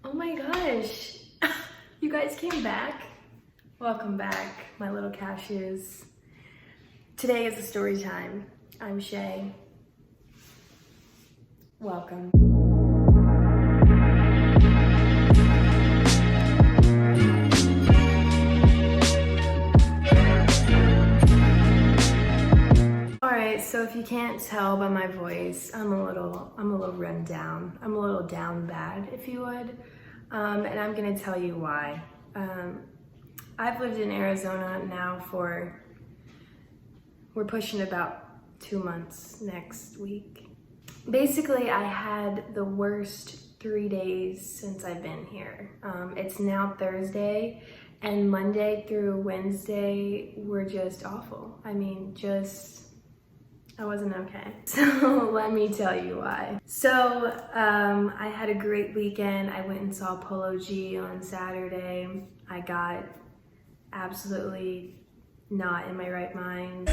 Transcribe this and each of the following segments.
Oh my gosh, you guys came back? Welcome back, my little cashews. Today is a story time. I'm Shay. Welcome. Alright, so if you can't tell by my voice, I'm a little run down. I'm a little down bad, if you would. And I'm gonna tell you why. I've lived in Arizona now we're pushing about 2 months next week. Basically, I had the worst 3 days since I've been here. It's now Thursday, and Monday through Wednesday were just awful. I mean, I wasn't okay. So let me tell you why. So I had a great weekend. I went and saw Polo G on Saturday. I got absolutely not in my right mind.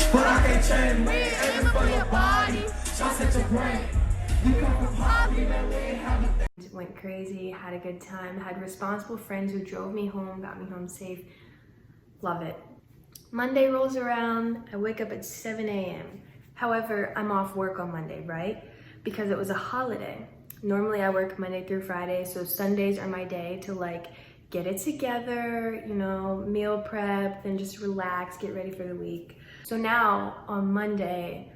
Went crazy, had a good time, had responsible friends who drove me home, got me home safe. Love it. Monday rolls around, I wake up at 7 a.m. However, I'm off work on Monday, right? Because it was a holiday. Normally I work Monday through Friday, so Sundays are my day to like get it together, you know, meal prep, then just relax, get ready for the week. So now on Monday,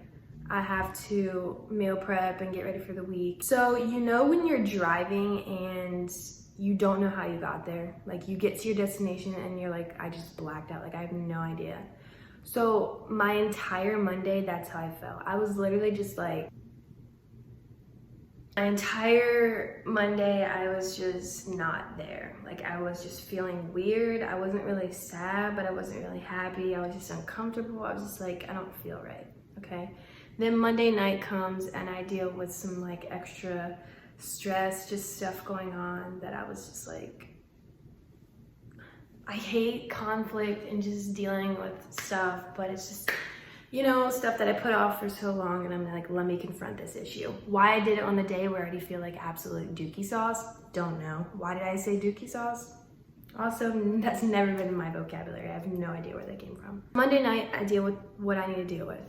I have to meal prep and get ready for the week. So you know when you're driving and you don't know how you got there, like you get to your destination and you're like, I just blacked out, like I have no idea. So my entire Monday, that's how I felt. I was literally just like, my entire Monday, I was just not there. Like I was just feeling weird. I wasn't really sad, but I wasn't really happy. I was just uncomfortable. I was just like, I don't feel right, okay? Then Monday night comes and I deal with some like extra stress, just stuff going on that I was just like, I hate conflict and just dealing with stuff, but it's just, you know, stuff that I put off for so long, and I'm like, let me confront this issue. Why I did it on the day where I already feel like absolute dookie sauce, don't know. Why did I say dookie sauce? Also, that's never been in my vocabulary. I have no idea where that came from. Monday night, I deal with what I need to deal with.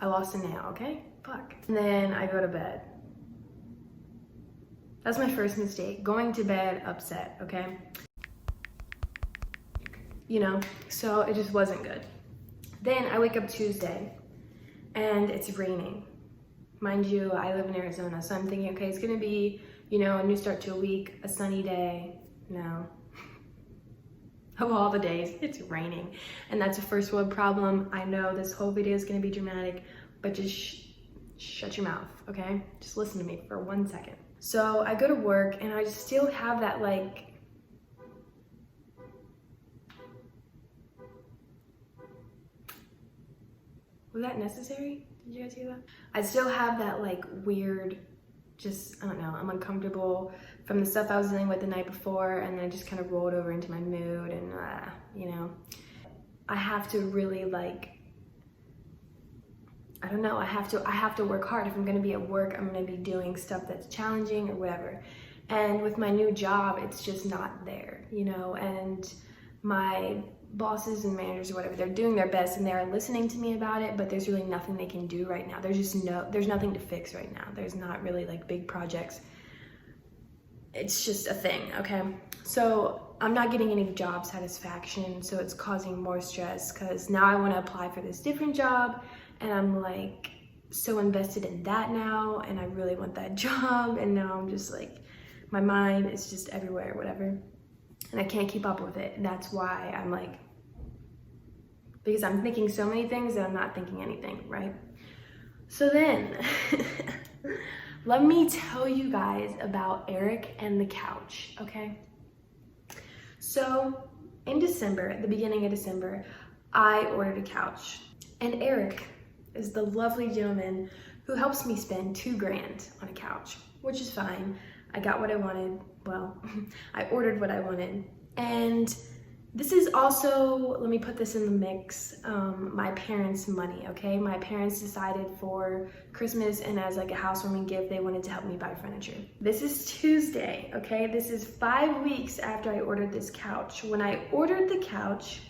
I lost a nail, okay? Fuck. And then I go to bed. That's my first mistake, going to bed upset, okay? You know, so it just wasn't good. Then I wake up Tuesday and it's raining. Mind you, I live in Arizona, so I'm thinking, okay, it's gonna be, you know, a new start to a week, a sunny day. No. Of all the days, it's raining. And that's a first world problem. I know this whole video is gonna be dramatic, but just shut your mouth, okay? Just listen to me for 1 second. So I go to work and I still have that like, was that necessary? Did you guys hear that? I still have that like weird, just, I don't know, I'm uncomfortable from the stuff I was dealing with the night before, and then I just kind of rolled over into my mood and, you know, I have to really like, I don't know, I have to work hard. If I'm gonna be at work, I'm gonna be doing stuff that's challenging or whatever. And with my new job, it's just not there, you know, and my bosses and managers or whatever, they're doing their best and they're listening to me about it, but there's really nothing they can do right now. There's nothing to fix right now. There's not really like big projects. It's just a thing, okay? So I'm not getting any job satisfaction, so it's causing more stress because now I want to apply for this different job and I'm like so invested in that now and I really want that job, and now I'm just like, my mind is just everywhere, whatever. And I can't keep up with it. And that's why I'm like, because I'm thinking so many things that I'm not thinking anything, right? So then, let me tell you guys about Eric and the couch, okay? So in December, at the beginning of December, I ordered a couch. And Eric is the lovely gentleman who helps me spend $2 grand on a couch, which is fine. I got what I wanted. Well, I ordered what I wanted. And This is also, let me put this in the mix, my parents' money, okay? My parents decided for Christmas and as like a housewarming gift, they wanted to help me buy furniture. This is Tuesday, okay? This is 5 weeks after I ordered this couch. When I ordered the couch,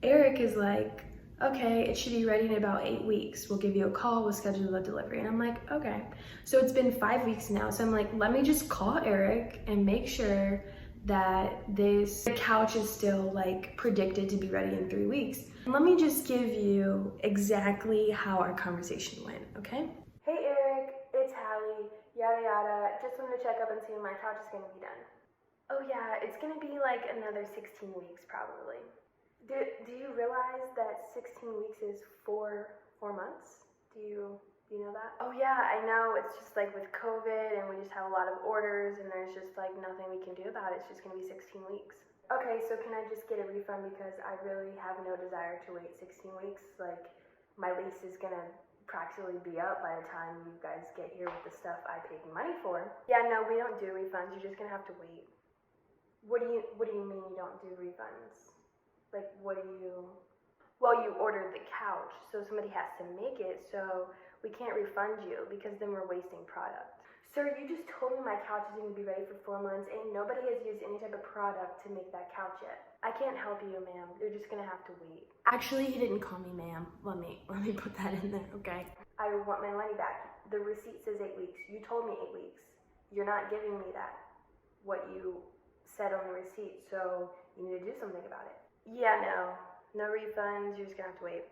Eric is like, okay, it should be ready in about 8 weeks. We'll give you a call, we'll schedule the delivery. And I'm like, okay. So it's been 5 weeks now. So I'm like, let me just call Eric and make sure that this couch is still like predicted to be ready in 3 weeks. Let me just give you exactly how our conversation went, okay? Hey Eric, it's Hallie, yada yada. Just wanted to check up and see when my couch is gonna be done. Oh yeah, it's gonna be like another 16 weeks probably. Do you realize that 16 weeks is four months? Do you know that? Oh yeah, I know, it's just like with COVID and we just have a lot of orders and there's just like nothing we can do about it. It's just gonna be 16 weeks. Okay, so can I just get a refund because I really have no desire to wait 16 weeks? Like my lease is gonna practically be up by the time you guys get here with the stuff I paid money for. Yeah, no, we don't do refunds. You're just gonna have to wait. What do you mean you don't do refunds? Like what do you... Well, you ordered the couch, so somebody has to make it, so we can't refund you because then we're wasting product. Sir, you just told me my couch is going to be ready for 4 months and nobody has used any type of product to make that couch yet. I can't help you, ma'am. You're just going to have to wait. Actually, he didn't call me ma'am. Let me put that in there, okay? I want my money back. The receipt says 8 weeks. You told me 8 weeks. You're not giving me that, what you said on the receipt, so you need to do something about it. Yeah, no refunds. You're just going to have to wait.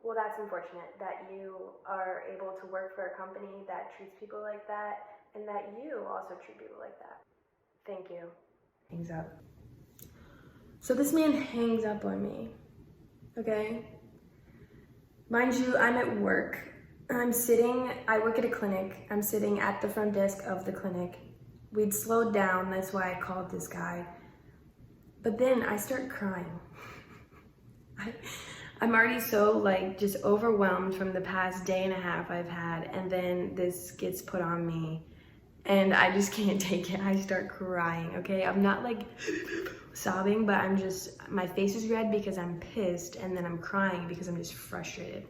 Well, that's unfortunate that you are able to work for a company that treats people like that and that you also treat people like that. Thank you. Hangs up. So this man hangs up on me, okay? Mind you, I'm at work. I work at a clinic. I'm sitting at the front desk of the clinic. We'd slowed down, that's why I called this guy. But then I start crying. I'm already so like just overwhelmed from the past day and a half I've had, and then this gets put on me and I just can't take it. I start crying, okay? I'm not like sobbing, but my face is red because I'm pissed, and then I'm crying because I'm just frustrated.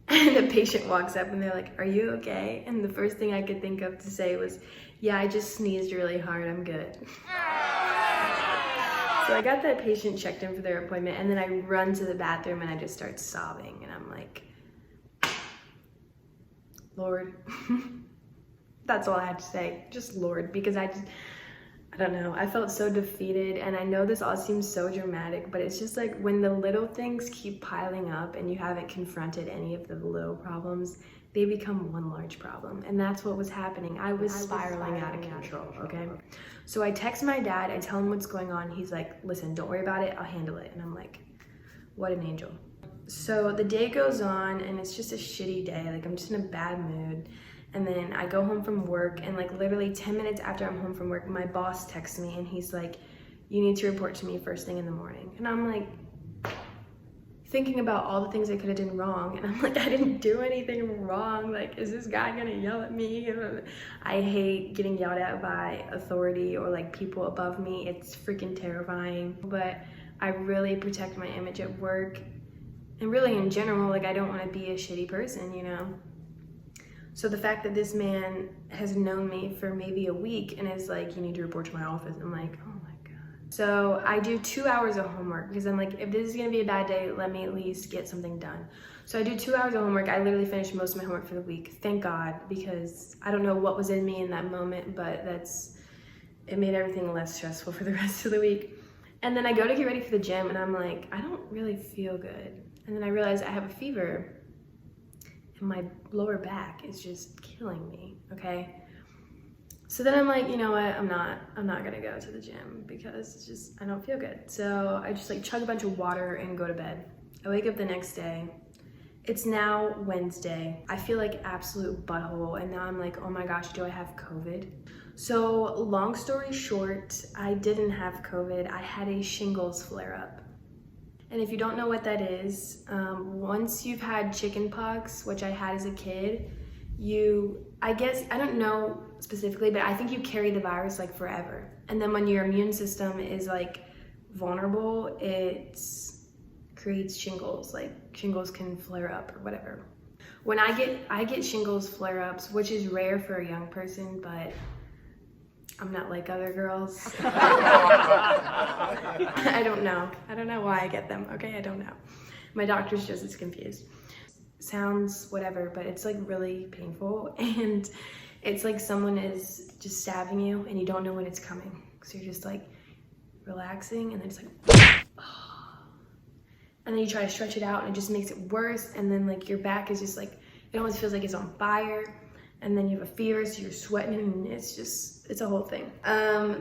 And the patient walks up and they're like, are you okay? And the first thing I could think of to say was, yeah, I just sneezed really hard, I'm good. So I got that patient checked in for their appointment, and then I run to the bathroom and I just start sobbing, and I'm like, Lord. That's all I had to say, just Lord, because I don't know, I felt so defeated, and I know this all seems so dramatic, but it's just like when the little things keep piling up and you haven't confronted any of the little problems, they become one large problem. And that's what was happening. I was spiraling out of control, okay? So I text my dad, I tell him what's going on. He's like, listen, don't worry about it, I'll handle it. And I'm like, what an angel. So the day goes on and it's just a shitty day. Like I'm just in a bad mood. And then I go home from work, and like literally 10 minutes after I'm home from work, my boss texts me and he's like, you need to report to me first thing in the morning. And I'm like, thinking about all the things I could have done wrong, and I'm like, I didn't do anything wrong. Like, is this guy gonna yell at me? I hate getting yelled at by authority or like people above me. It's freaking terrifying. But I really protect my image at work, and really in general, like I don't want to be a shitty person, you know? So the fact that this man has known me for maybe a week and is like, you need to report to my office, I'm like, oh my God. So I do 2 hours of homework because I'm like, if this is gonna be a bad day, let me at least get something done. So I do 2 hours of homework. I literally finished most of my homework for the week, thank God, because I don't know what was in me in that moment, but it made everything less stressful for the rest of the week. And then I go to get ready for the gym and I'm like, I don't really feel good. And then I realize I have a fever and my lower back is just killing me, okay? So then I'm like, you know what, I'm not gonna go to the gym because it's just, I don't feel good. So I just like chug a bunch of water and go to bed. I wake up the next day. It's now Wednesday. I feel like absolute butthole, and now I'm like, oh my gosh, do I have COVID? So long story short, I didn't have COVID. I had a shingles flare-up. And if you don't know what that is, once you've had chicken pox, which I had as a kid, I don't know specifically, but I think you carry the virus like forever. And then when your immune system is like vulnerable, it creates shingles. Like shingles can flare up or whatever. When I get shingles flare-ups, which is rare for a young person, but I'm not like other girls. I don't know why I get them, okay? I don't know. My doctor's just as confused. Sounds whatever, but it's like really painful, and it's like someone is just stabbing you and you don't know when it's coming. So you're just like relaxing, and then it's like, and then you try to stretch it out and it just makes it worse, and then like your back is just like, it almost feels like it's on fire, and then you have a fever, so you're sweating, and it's a whole thing.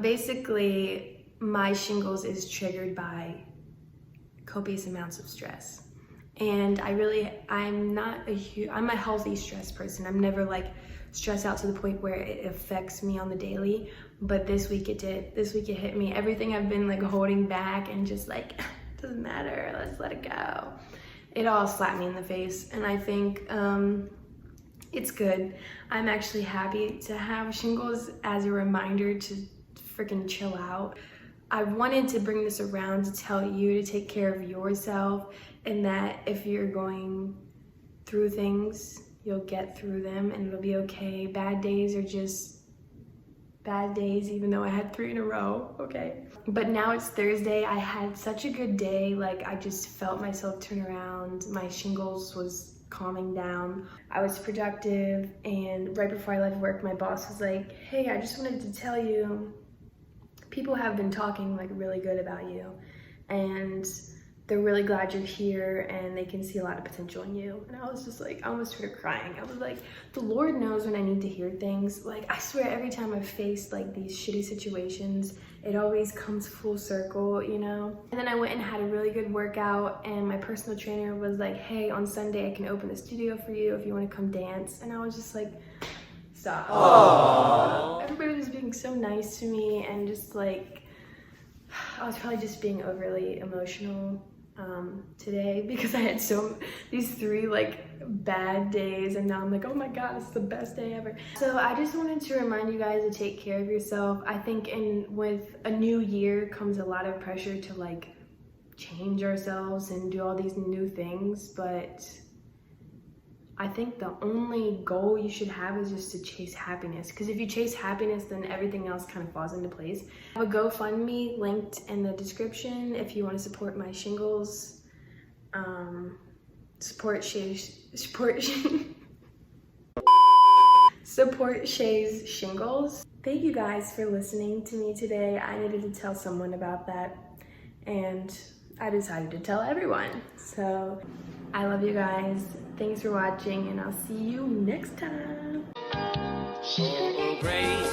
Basically, my shingles is triggered by copious amounts of stress. And I'm a healthy stress person. I'm never like stressed out to the point where it affects me on the daily, but this week it did. This week it hit me. Everything I've been like holding back and just like, doesn't matter, let's let it go. It all slapped me in the face, and I think it's good. I'm actually happy to have shingles as a reminder to freaking chill out. I wanted to bring this around to tell you to take care of yourself, and that if you're going through things, you'll get through them and it'll be okay. Bad days are just bad days, even though I had 3 in a row, okay? But now it's Thursday. I had such a good day. Like, I just felt myself turn around. My shingles was calming down. I was productive, and right before I left work, my boss was like, hey, I just wanted to tell you, people have been talking like really good about you, and they're really glad you're here, and they can see a lot of potential in you. And I was just like, I almost started crying. I was like, the Lord knows when I need to hear things. Like, I swear every time I've faced like these shitty situations, it always comes full circle, you know? And then I went and had a really good workout, and my personal trainer was like, hey, on Sunday I can open the studio for you if you want to come dance. And I was just like, stop. Aww. Everybody was being so nice to me, and just like, I was probably just being overly emotional today, because I had these 3 like bad days, and now I'm like, oh my god, it's the best day ever. So I just wanted to remind you guys to take care of yourself. I think with a new year comes a lot of pressure to like change ourselves and do all these new things, but I think the only goal you should have is just to chase happiness, because if you chase happiness, then everything else kind of falls into place. I have a GoFundMe linked in the description if you want to support my shingles. Support Shay's shingles. Thank you guys for listening to me today. I needed to tell someone about that, and I decided to tell everyone. So I love you guys. Thanks for watching, and I'll see you next time. Oh, great